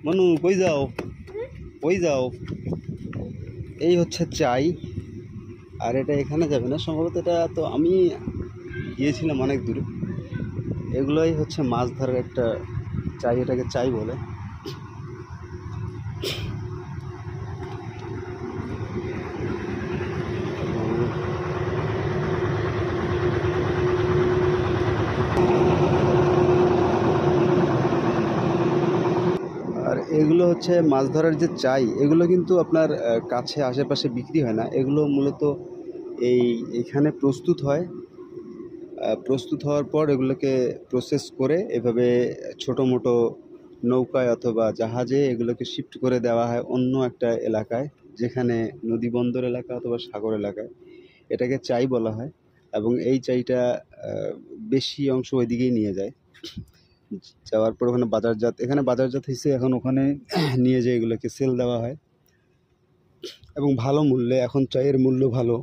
মনু কই যাও, কই যাও? এই হচ্ছে চাই। আর এটা এখানে যাবে না সম্ভবত, এটা তো আমি গিয়েছিলাম অনেক দূরে। এগুলোই হচ্ছে মাছ ধরার একটা চাই, এটাকে চাই বলে। আর এগুলো হচ্ছে মাছ ধরার যে চাই, এগুলো কিন্তু আপনার কাছে আশেপাশে বিক্রি হয় না। এগুলো মূলত এখানে প্রস্তুত হয়। প্রস্তুত হওয়ার পর এগুলোকে প্রসেস করে এভাবে ছোটো মোটো নৌকায় অথবা জাহাজে এগুলোকে শিফট করে দেওয়া হয় অন্য একটা এলাকায়, যেখানে নদী বন্দর এলাকা অথবা সাগর এলাকায়। এটাকে চাই বলা হয়। এবং এই চাইটা বেশি অংশ ওইদিকেই নিয়ে যায়। যাওয়ার পর ওখানে এখানে বাজারজাত হয়েছে, এখন ওখানে নিয়ে যেয়ে এগুলোকে সেল দেওয়া হয় এবং ভালো মূল্যে। এখন চায়ের মূল্য ভালো।